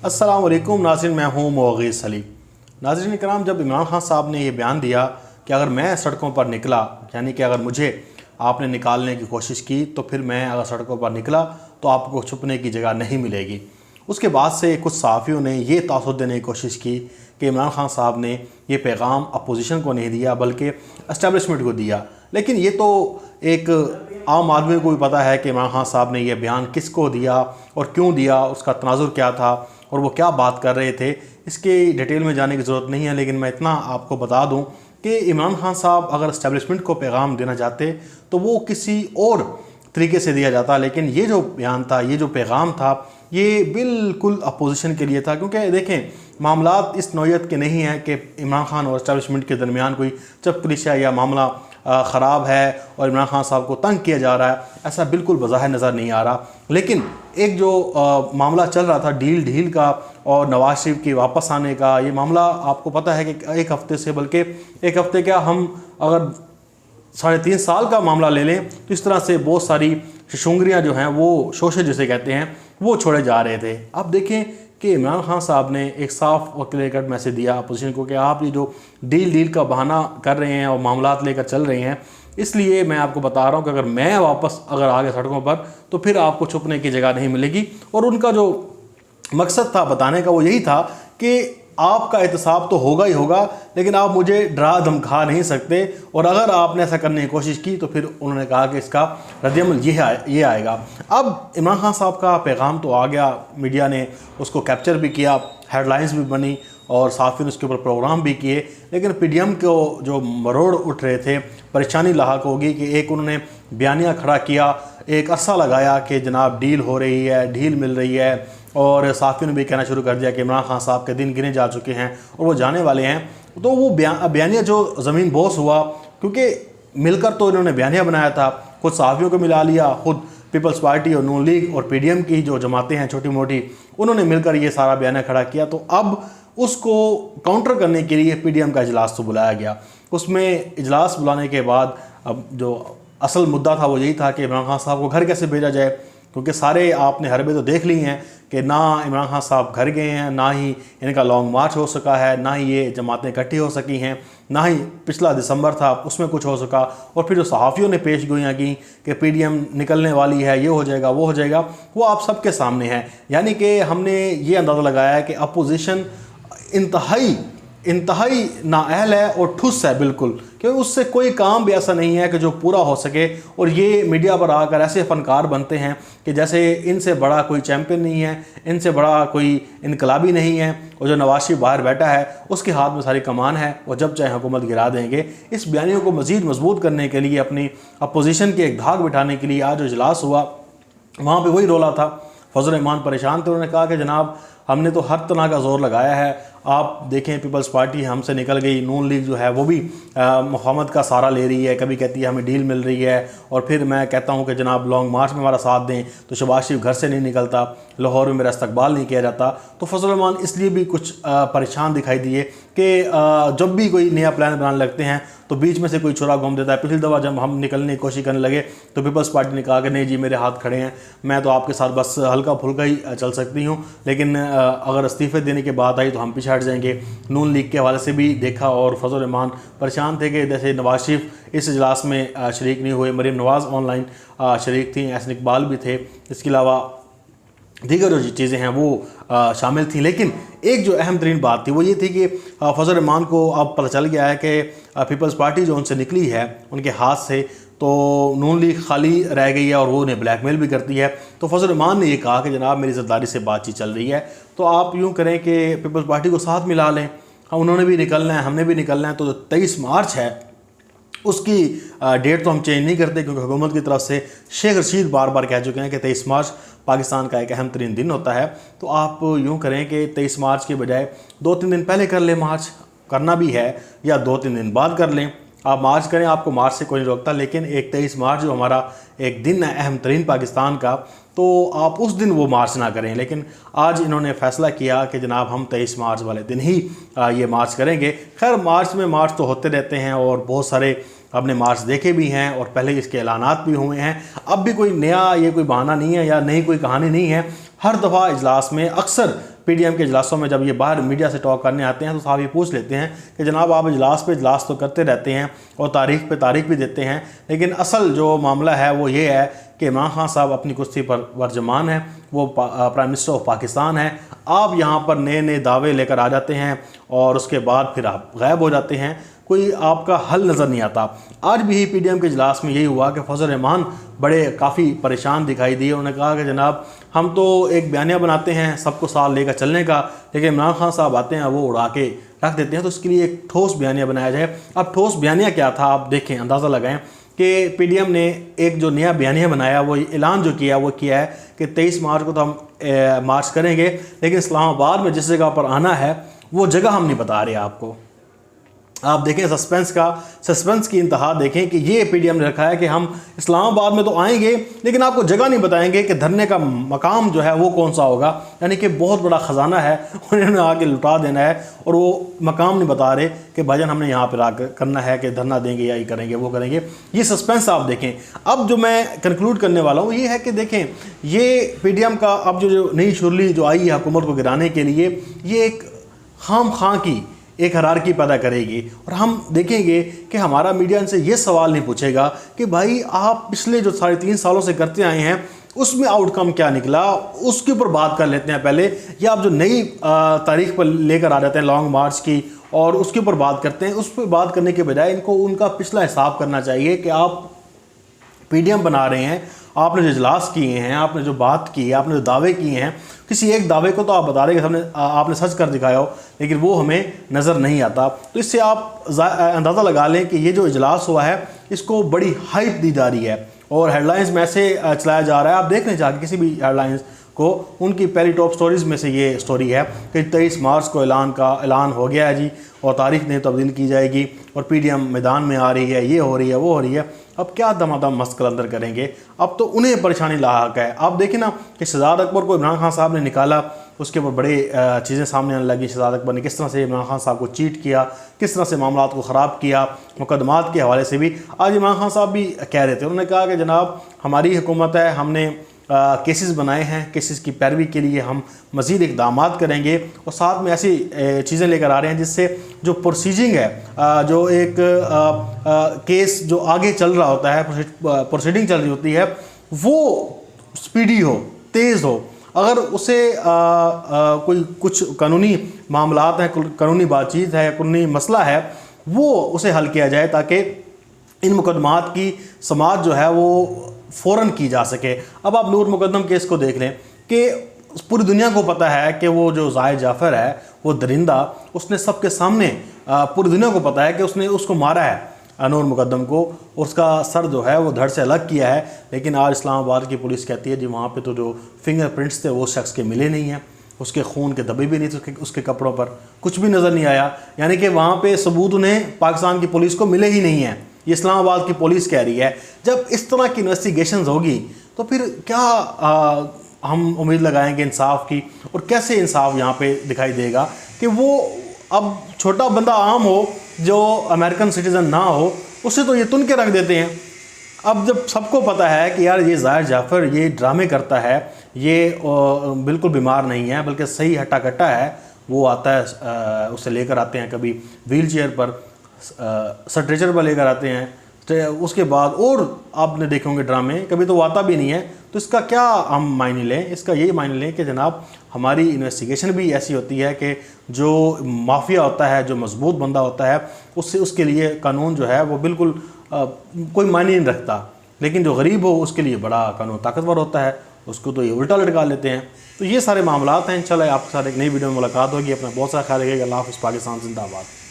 अस्सलाम वालेकुम नाज़रीन, मैं हूँ मुग़ीस अली। नाज़रीन कराम, जब इमरान खान साहब ने ये बयान दिया कि अगर मैं सड़कों पर निकला, यानी कि अगर मुझे आपने निकालने की कोशिश की तो फिर मैं अगर सड़कों पर निकला तो आपको छुपने की जगह नहीं मिलेगी। उसके बाद से कुछ सहाफ़ियों ने ये तासुर देने की कोशिश की कि इमरान खान साहब ने ये पैगाम अपोजिशन को नहीं दिया बल्कि एस्टेब्लिशमेंट को दिया। लेकिन ये तो एक आम आदमी को भी पता है कि इमरान खान साहब ने यह बयान किसको दिया और क्यों दिया, उसका तनाजुर क्या था और वो क्या बात कर रहे थे। इसके डिटेल में जाने की ज़रूरत नहीं है, लेकिन मैं इतना आपको बता दूं कि इमरान खान साहब अगर एस्टेब्लिशमेंट को पैगाम देना चाहते तो वो किसी और तरीके से दिया जाता। लेकिन ये जो बयान था, ये जो पैगाम था, ये बिल्कुल अपोजिशन के लिए था। क्योंकि देखें, मामलात इस नौयत के नहीं हैं कि इमरान खान और एस्टेब्लिशमेंट के दरमियान कोई चपकलिशा या मामला ख़राब है और इमरान खान साहब को तंग किया जा रहा है, ऐसा बिल्कुल बज़ाहिर नज़र नहीं आ रहा। लेकिन एक जो मामला चल रहा था डील ढील का और नवाज शरीफ के वापस आने का, ये मामला आपको पता है कि एक हफ़्ते से, बल्कि एक हफ़्ते क्या, हम अगर 3.5 साल का मामला ले लें तो इस तरह से बहुत सारी शुंगरियाँ जो हैं, वो शोशे जिसे कहते हैं, वो छोड़े जा रहे थे। अब देखें कि इमरान खान साहब ने एक साफ और क्लियर कट मैसेज दिया अपोजिशन को कि आप ये जो डील का बहाना कर रहे हैं और मामलात लेकर चल रहे हैं, इसलिए मैं आपको बता रहा हूँ कि अगर मैं वापस अगर आ गया सड़कों पर तो फिर आपको छुपने की जगह नहीं मिलेगी। और उनका जो मकसद था बताने का वो यही था कि आपका एहतसाब तो होगा ही होगा, लेकिन आप मुझे डरा धमका नहीं सकते, और अगर आपने ऐसा करने की कोशिश की तो फिर उन्होंने कहा कि इसका रद्दअमल ये आएगा। अब इमरान खान साहब का पैगाम तो आ गया, मीडिया ने उसको कैप्चर भी किया, हेडलाइंस भी बनी और साफ़ी ने उसके ऊपर प्रोग्राम भी किए। लेकिन पीडीएम को जो मरोड़ उठ रहे थे, परेशानी लाहक होगी कि एक उन्होंने बयानिया खड़ा किया, एक अरसा लगाया कि जनाब डील हो रही है, डील मिल रही है, और साफ़ी ने भी कहना शुरू कर दिया कि इमरान खान साहब के दिन गिने जा चुके हैं और वो जाने वाले हैं। तो वो बयानिया जो ज़मीन बोस हुआ, क्योंकि मिलकर तो इन्होंने बयानिया बनाया था, खुद सहाफ़ियों को मिला लिया, खुद पीपल्स पार्टी और नून लीग और पीडीएम की जो जमातें हैं छोटी मोटी, उन्होंने मिलकर ये सारा बयानिया खड़ा किया। तो अब उसको काउंटर करने के लिए पीडीएम का इजलास तो बुलाया गया। उसमें इजलास बुलाने के बाद अब जो असल मुद्दा था वो यही था कि इमरान खान साहब को घर कैसे भेजा जाए, क्योंकि सारे आपने हरबे तो देख ली हैं कि ना इमरान खान साहब घर गए हैं, ना ही इनका लॉन्ग मार्च हो सका है, ना ही ये जमातें इकट्ठी हो सकी हैं, ना ही पिछला दिसंबर था उसमें कुछ हो सका। और फिर जो सहाफ़ियों ने पेश गोइयाँ की कि पीडीएम निकलने वाली है, ये हो जाएगा वो हो जाएगा, वो आप सबके सामने है। यानी कि हमने ये अंदाज़ा लगाया है कि अपोजिशन इंतहाई नाअहल है और ठुस है बिल्कुल, क्योंकि उससे कोई काम भी ऐसा नहीं है कि जो पूरा हो सके। और ये मीडिया पर आकर ऐसे फ़नकार बनते हैं कि जैसे इनसे बड़ा कोई चैम्पियन नहीं है, इनसे बड़ा कोई इनकलाबी नहीं है, और जो नवाज शरीफ बाहर बैठा है उसके हाथ में सारी कमान है, वो जब चाहे हुकूमत गिरा देंगे। इस बयानियों को मज़ीद मजबूत करने के लिए, अपनी अपोजिशन के एक धाक बिठाने के लिए आज जो इजलास हुआ वहाँ पर वही रोला था। फजल रहमान परेशान थे, उन्होंने कहा कि जनाब हमने तो हर तरह का जोर लगाया है, आप देखें पीपल्स पार्टी हमसे निकल गई, नून लीग जो है वो भी मुहम्मद का सहारा ले रही है, कभी कहती है हमें डील मिल रही है, और फिर मैं कहता हूं कि जनाब लॉन्ग मार्च में हमारा साथ दें तो शहबाज शरीफ घर से नहीं निकलता, लाहौर में मेरा इस्तकबाल नहीं किया जाता। तो फजल रहमान इसलिए भी कुछ परेशान दिखाई दिए कि जब भी कोई नया प्लान बनाने लगते हैं तो बीच में से कोई छुरा घूम देता है। पिछली दफ़ा जब हम निकलने की कोशिश करने लगे तो पीपल्स पार्टी ने कहा कि नहीं जी, मेरे हाथ खड़े हैं, मैं तो आपके साथ बस हल्का फुल्का ही चल सकती हूँ, लेकिन अगर इस्तीफ़े देने की बात आई तो हम पीछे हट जाएंगे। नून लीग के हवाले से भी देखा, और फजल रहमान परेशान थे कि जैसे नवाज शरीफ इस इजलास में शरीक नहीं हुए, मरीम नवाज़ ऑनलाइन शरीक थी, एहसन इकबाल भी थे, इसके अलावा दीगर जो चीज़ें हैं वो शामिल थी। लेकिन एक जो अहम तरीन बात थी वो ये थी कि फजल रहमान को अब पता चल गया है कि पीपल्स पार्टी जो उनसे निकली है उनके हाथ से, तो नून लीग खाली रह गई है और वो उन्हें ब्लैकमेल भी करती है। तो फजल रहमान ने ये कहा कि जनाब मेरी ज़रदारी से बातचीत चल रही है, तो आप यूँ करें कि पीपल्स पार्टी को साथ मिला लें, उन्होंने भी निकलना है, हमने भी निकलना है। तो 23 मार्च है, उसकी डेट तो हम चेंज नहीं करते, क्योंकि हुकूमत की तरफ से शेख रशीद बार बार कह चुके हैं कि 23 मार्च पाकिस्तान का एक अहम तरीन दिन होता है। तो आप यूँ करें कि 23 मार्च के बजाय 2-3 दिन पहले कर लें, मार्च करना भी है, या 2-3 दिन बाद कर लें, आप मार्च करें, आपको मार्च से कोई नहीं रोकता। लेकिन एक 23 मार्च जो हमारा एक दिन है अहम तरीन पाकिस्तान का, तो आप उस दिन वो मार्च ना करें। लेकिन आज इन्होंने फ़ैसला किया कि जनाब हम 23 मार्च वाले दिन ही ये मार्च करेंगे। खैर मार्च में मार्च तो होते रहते हैं और बहुत सारे आपने मार्च देखे भी हैं और पहले इसके ऐलानात भी हुए हैं। अब भी कोई नया ये कोई बहाना नहीं है या नई कोई कहानी नहीं है। हर दफ़ा इजलास में अक्सर PDM के इजलासों में जब ये बाहर मीडिया से टॉक करने आते हैं तो साहब ये पूछ लेते हैं कि जनाब आप इजलास पे इजलास तो करते रहते हैं और तारीख पे तारीख भी देते हैं, लेकिन असल जो मामला है वो ये है कि इमरान खान साहब अपनी कुश्ती पर वर्जमान है, वो प्राइम मिनिस्टर ऑफ पाकिस्तान है। आप यहाँ पर नए नए दावे लेकर आ जाते हैं और उसके बाद फिर आप गायब हो जाते हैं, कोई आपका हल नज़र नहीं आता। आज भी PDM के इजलास में यही हुआ कि फजल रहमान बड़े काफ़ी परेशान दिखाई दिए। उन्होंने कहा कि जनाब हम तो एक बयानिया बनाते हैं सबको साथ लेकर चलने का, लेकिन इमरान खान साहब आते हैं वो उड़ा के रख देते हैं, तो उसके लिए एक ठोस बयानिया बनाया जाए। अब ठोस बयानिया क्या था आप देखें, अंदाज़ा लगाएं कि PDM ने एक जो नया बयानिया बनाया, वो ऐलान जो किया वो किया है कि 23 मार्च को तो हम मार्च करेंगे, लेकिन इस्लामाबाद में जिस जगह पर आना है वो जगह हम नहीं बता रहे आपको। आप देखें सस्पेंस की इंतहा देखें कि ये PDM ने रखा है कि हम इस्लामाबाद में तो आएंगे लेकिन आपको जगह नहीं बताएंगे कि धरने का मकाम जो है वो कौन सा होगा। यानी कि बहुत बड़ा ख़जाना है, उन्होंने आगे लुटा देना है और वो मकाम नहीं बता रहे कि भाईजान हमने यहाँ पर आकर करना है कि धरना देंगे या ये करेंगे वो करेंगे। ये सस्पेंस आप देखें। अब जो मैं कंक्लूड करने वाला हूँ ये है कि देखें ये PDM का अब जो नई शुरली जो आई है हुकूमत को गिराने के लिए, ये एक खाम खां की एक हरारकी पैदा करेगी। और हम देखेंगे कि हमारा मीडिया इनसे ये सवाल नहीं पूछेगा कि भाई आप पिछले जो 3.5 सालों से करते आए हैं उसमें आउटकम क्या निकला, उसके ऊपर बात कर लेते हैं पहले, या आप जो नई तारीख पर लेकर आ जाते हैं लॉन्ग मार्च की और उसके ऊपर बात करते हैं। उस पर बात करने के बजाय इनको उनका पिछला हिसाब करना चाहिए कि आप PDM बना रहे हैं, आपने जो इजलास किए हैं, आपने जो बात की है, आपने जो दावे किए हैं, किसी एक दावे को तो आप बता रहे कि आपने सच कर दिखाया हो, लेकिन वो हमें नज़र नहीं आता। तो इससे आप अंदाज़ा लगा लें कि ये जो इजलास हुआ है इसको बड़ी हाइप दी जा रही है और हेडलाइंस में ऐसे चलाया जा रहा है। आप देख लें जाके किसी भी हेडलाइंस को, उनकी पहली टॉप स्टोरीज़ में से ये स्टोरी है कि 23 मार्च को ऐलान हो गया है जी और तारीख नहीं तब्दील की जाएगी और PDM मैदान में आ रही है, ये हो रही है वो हो रही है। अब क्या दमादम मस्त कलंदर करेंगे, अब तो उन्हें परेशानी लाक है। आप देखें ना कि शहजाद अकबर को इमरान खान साहब ने निकाला, उसके ऊपर बड़े चीज़ें सामने आने लगी। शहजाद अकबर ने किस तरह से इमरान खान साहब को चीट किया, किस तरह से मामला को ख़राब किया, मुकदमात के हवाले से भी आज इमरान खान साहब भी कह रहे थे। उन्होंने कहा कि जनाब हमारी हुकूमत है, हमने केसेस बनाए हैं, केसेस की पैरवी के लिए हम मज़ीद इक़दाम करेंगे और साथ में ऐसी चीज़ें लेकर आ रहे हैं जिससे जो प्रोसीजिंग है, जो एक केस जो आगे चल रहा होता है, प्रोसीडिंग चल रही होती है, वो स्पीडी हो, तेज़ हो। अगर उसे कोई कुछ कानूनी मामलात हैं, कानूनी बातचीत है, कानूनी मसला है, वो उसे हल किया जाए ताकि इन मुकदमात की समाअत जो है वो फ़ौरन की जा सके। अब आप नूर मुकद्दम केस को देख लें कि पूरी दुनिया को पता है कि वो जो जाहिद जाफ़र है वो दरिंदा, उसने सबके सामने पूरी दुनिया को पता है कि उसने उसको मारा है नूर मुकद्दम को, उसका सर जो है वो धड़ से अलग किया है। लेकिन आज इस्लामाबाद की पुलिस कहती है जी वहाँ पे तो जो फिंगरप्रिंट्स थे वो शख्स के मिले नहीं हैं, उसके खून के धब्बे भी नहीं थे, उसके कपड़ों पर कुछ भी नज़र नहीं आया। यानी कि वहाँ पे सबूत उन्हें पाकिस्तान की पुलिस को मिले ही नहीं हैं, ये इस्लामाबाद की पुलिस कह रही है। जब इस तरह की इन्वेस्टिगेशंस होगी तो फिर क्या हम उम्मीद लगाएंगे इंसाफ की, और कैसे इंसाफ यहाँ पे दिखाई देगा कि वो अब छोटा बंदा आम हो जो अमेरिकन सिटीज़न ना हो, उससे तो ये तुन के रख देते हैं। अब जब सबको पता है कि यार ये जाहिद जाफ़र ये ड्रामे करता है, ये बिल्कुल बीमार नहीं है बल्कि सही हट्टा कट्टा है, वो आता है उसे लेकर आते हैं कभी व्हील चेयर पर, स्ट्रेचर पर लेकर आते हैं, उसके बाद और आपने देखे होंगे ड्रामे, कभी तो वो आता भी नहीं है। तो इसका क्या हम मायने लें? इसका यही मायने लें कि जनाब हमारी इन्वेस्टिगेशन भी ऐसी होती है कि जो माफिया होता है, जो मजबूत बंदा होता है, उसके लिए कानून जो है वो बिल्कुल कोई मायने नहीं रखता, लेकिन जो गरीब हो उसके लिए बड़ा कानून ताकतवर होता है, उसको तो ये उल्टा लटका लेते हैं। तो ये सारे मामलात हैं। इंशाल्लाह आपके साथ एक नई वीडियो में मुलाकात होगी। अपना बहुत सारा ख्याल रखिएगा। अल्लाह हाफ़िज़। पाकिस्तान जिंदाबाद।